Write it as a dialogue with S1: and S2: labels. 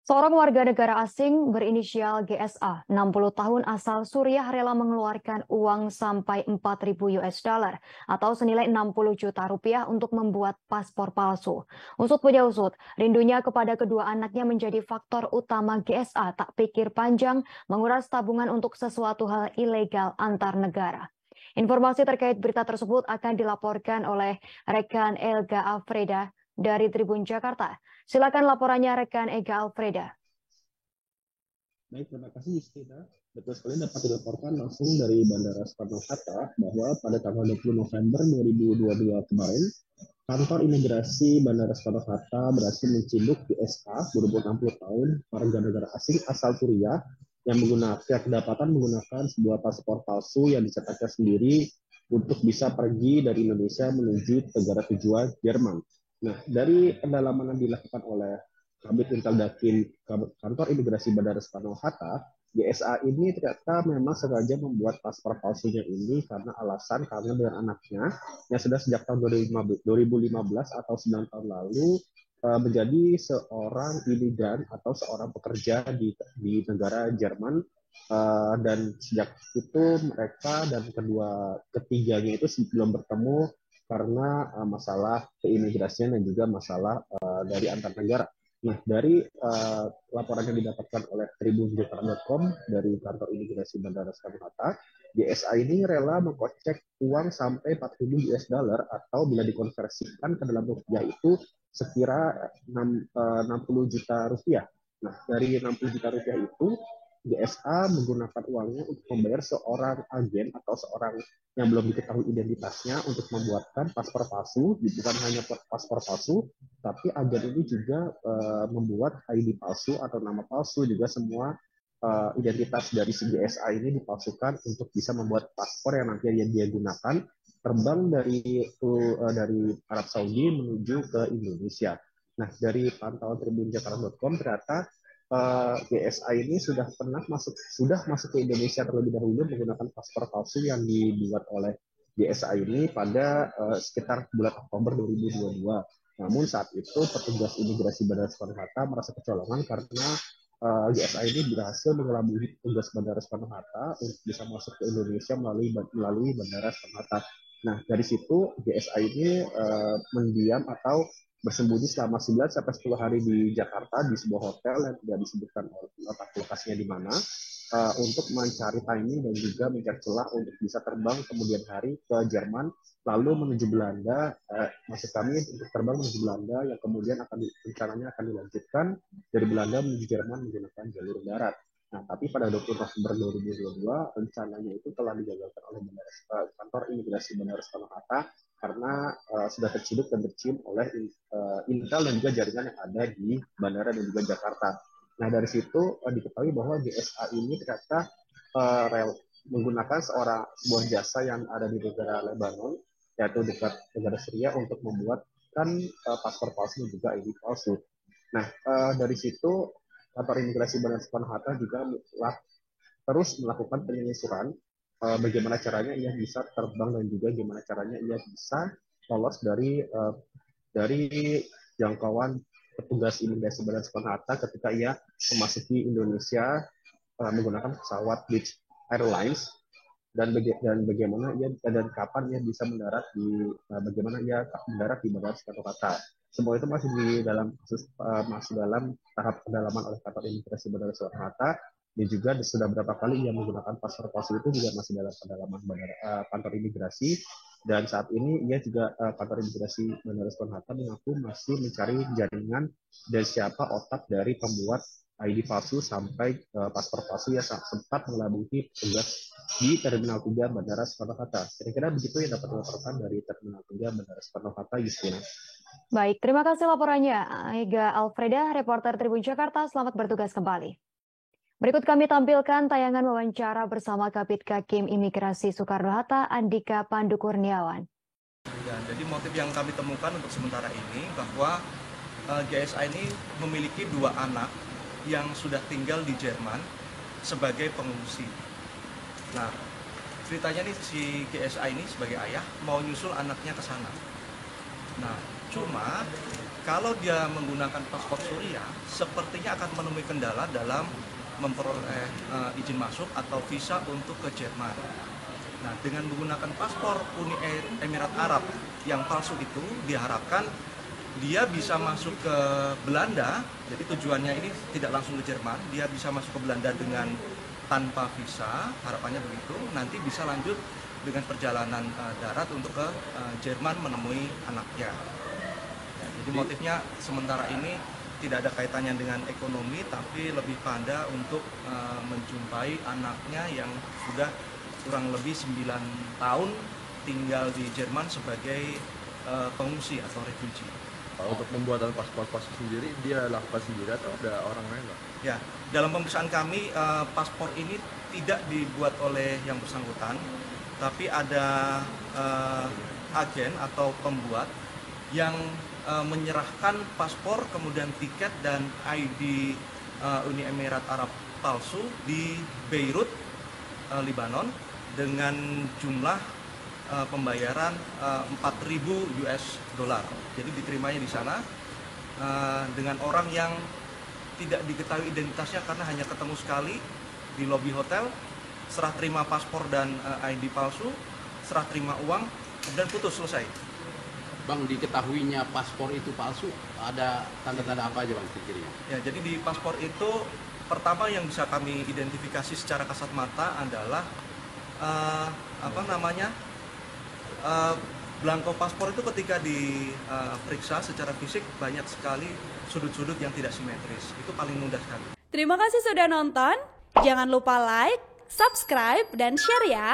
S1: Seorang warga negara asing berinisial GSA, 60 tahun asal Suriah rela mengeluarkan uang sampai 4.000 US dollar atau senilai 60 juta rupiah untuk membuat paspor palsu. Usut punya usut, rindunya kepada kedua anaknya menjadi faktor utama GSA tak pikir panjang menguras tabungan untuk sesuatu hal ilegal antar negara. Informasi terkait berita tersebut akan dilaporkan oleh rekan Elga Alfreda dari Tribun Jakarta. Silakan laporannya rekan Ega Alfreda.
S2: Baik, terima kasih Justina. Betul sekali dapat dilaporkan langsung dari Bandara Soekarno-Hatta bahwa pada tanggal 20 November 2022 kemarin, kantor imigrasi Bandara Soekarno-Hatta berhasil menciduk GSA berumur 60 tahun, warga negara asing asal Suriah yang kedapatan menggunakan sebuah paspor palsu yang dicetaknya sendiri untuk bisa pergi dari Indonesia menuju negara tujuan Jerman. Nah, dari pendalaman yang dilakukan oleh Kabit Intel Dakim Kantor Imigrasi Bandara Soekarno-Hatta, GSA ini ternyata memang sengaja membuat paspor palsunya ini karena alasan kangen dengan anaknya yang sudah sejak tahun 2015 atau 9 tahun lalu menjadi seorang imigran atau seorang pekerja di negara Jerman. Dan sejak itu mereka dan ketiganya itu belum bertemu karena masalah keimigrasian dan juga masalah dari antar negara. Nah, dari laporan yang didapatkan oleh tribunjakarta.com dari kantor imigrasi Bandara Soekarno-Hatta, GSA ini rela mengkocek uang sampai 4.000 US dollar atau bila dikonversikan ke dalam rupiah itu sekira 60 juta rupiah. Nah, dari 60 juta rupiah itu GSA menggunakan uangnya untuk membayar seorang agen atau seorang yang belum diketahui identitasnya untuk membuatkan paspor palsu. Bukan hanya paspor palsu, tapi agen ini juga membuat ID palsu atau nama palsu, juga semua identitas dari si GSA ini dipalsukan untuk bisa membuat paspor yang nanti dia gunakan terbang dari Arab Saudi menuju ke Indonesia. Nah, dari pantauan tribunjakarta.com ternyata GSA ini sudah masuk ke Indonesia terlebih dahulu menggunakan paspor palsu yang dibuat oleh GSA ini pada sekitar bulan Oktober 2022. Namun saat itu petugas imigrasi Bandara Soekarno-Hatta merasa kecolongan karena GSA ini berhasil mengelabui petugas Bandara Soekarno-Hatta untuk bisa masuk ke Indonesia melalui Bandara Soekarno-Hatta. Nah, dari situ GSA ini mendiam atau bersembunyi selama 9 sampai 10 hari di Jakarta di sebuah hotel yang tidak disebutkan lokasinya di mana untuk mencari timing dan juga mencari celah untuk bisa terbang kemudian hari ke Jerman lalu menuju Belanda. Maksud kami untuk terbang menuju Belanda yang kemudian rencananya akan dilanjutkan dari Belanda menuju Jerman menggunakan jalur darat. Nah, tapi pada 20 November 2022 rencananya itu telah digagalkan oleh kantor imigrasi Bandara Soekarno-Hatta karena sudah terciduk dan tercium oleh intel dan juga jaringan yang ada di bandara dan juga Jakarta. Nah, dari situ diketahui bahwa GSA ini ternyata menggunakan sebuah jasa yang ada di negara Lebanon, yaitu dekat negara Syria untuk membuatkan paspor palsu dan juga ID palsu. Nah, dari situ kantor imigrasi Bandara Soekarno-Hatta juga terus melakukan penelusuran bagaimana caranya ia bisa terbang dan juga bagaimana caranya ia bisa lolos dari jangkauan petugas imigrasi Bandara Soekarno-Hatta ketika ia memasuki Indonesia menggunakan pesawat British Airlines dan bagaimana ia dan kapan ia bisa mendarat bagaimana ia mendarat di Bandara Soekarno-Hatta. Semua itu masih dalam tahap pendalaman oleh kantor imigrasi Bandara Soekarno-Hatta. Dan juga sudah berapa kali ia menggunakan paspor palsu itu juga masih dalam pendalaman kantor imigrasi. Dan saat ini ia juga kantor imigrasi Bandara Soekarno-Hatta mengaku masih mencari jaringan dan siapa otak dari pembuat ID palsu sampai paspor palsu yang sempat mengelabui petugas di Terminal 3 Bandara Soekarno-Hatta. Kira-kira begitu yang dapat dilaporkan dari Terminal 3 Bandara Soekarno-Hatta, Justina.
S1: Baik, terima kasih laporannya Ega Alfreda, reporter Tribun Jakarta. Selamat bertugas kembali. Berikut kami tampilkan tayangan wawancara bersama Kabid Dakim Imigrasi Soekarno-Hatta, Andika Pandu Kurniawan.
S3: Ya, jadi motif yang kami temukan untuk sementara ini bahwa GSA ini memiliki 2 anak yang sudah tinggal di Jerman sebagai pengungsi. Nah, ceritanya nih si GSA ini sebagai ayah mau nyusul anaknya ke sana. Nah, cuma kalau dia menggunakan paspor Suriah, sepertinya akan menemui kendala dalam memperoleh izin masuk atau visa untuk ke Jerman. Nah, dengan menggunakan paspor Uni Emirat Arab yang palsu itu, diharapkan dia bisa masuk ke Belanda. Jadi tujuannya ini tidak langsung ke Jerman, dia bisa masuk ke Belanda dengan tanpa visa, harapannya begitu. Nanti bisa lanjut dengan perjalanan darat untuk ke Jerman menemui anaknya. Ya, jadi motifnya sementara ini tidak ada kaitannya dengan ekonomi, tapi lebih pada untuk menjumpai anaknya yang sudah kurang lebih 9 tahun tinggal di Jerman sebagai pengungsi atau refugee.
S4: Untuk pembuatan paspor sendiri, dia lakukan sendiri atau ada orang lain, Pak?
S3: Ya, dalam pemeriksaan kami, paspor ini tidak dibuat oleh yang bersangkutan, tapi ada agen atau pembuat yang menyerahkan paspor, kemudian tiket dan ID Uni Emirat Arab palsu di Beirut, Lebanon, dengan jumlah pembayaran 4.000 US dollar. Jadi diterimanya di sana dengan orang yang tidak diketahui identitasnya karena hanya ketemu sekali di lobi hotel, serah terima paspor dan ID palsu, serah terima uang, kemudian putus, selesai.
S5: Bang, diketahuinya paspor itu palsu, ada tanda-tanda apa aja Bang kira-kira?
S3: Ya, jadi di paspor itu pertama yang bisa kami identifikasi secara kasat mata adalah belangko paspor itu ketika diperiksa secara fisik banyak sekali sudut-sudut yang tidak simetris. Itu paling mudah sekali.
S6: Terima kasih sudah nonton. Jangan lupa like, subscribe, dan share ya.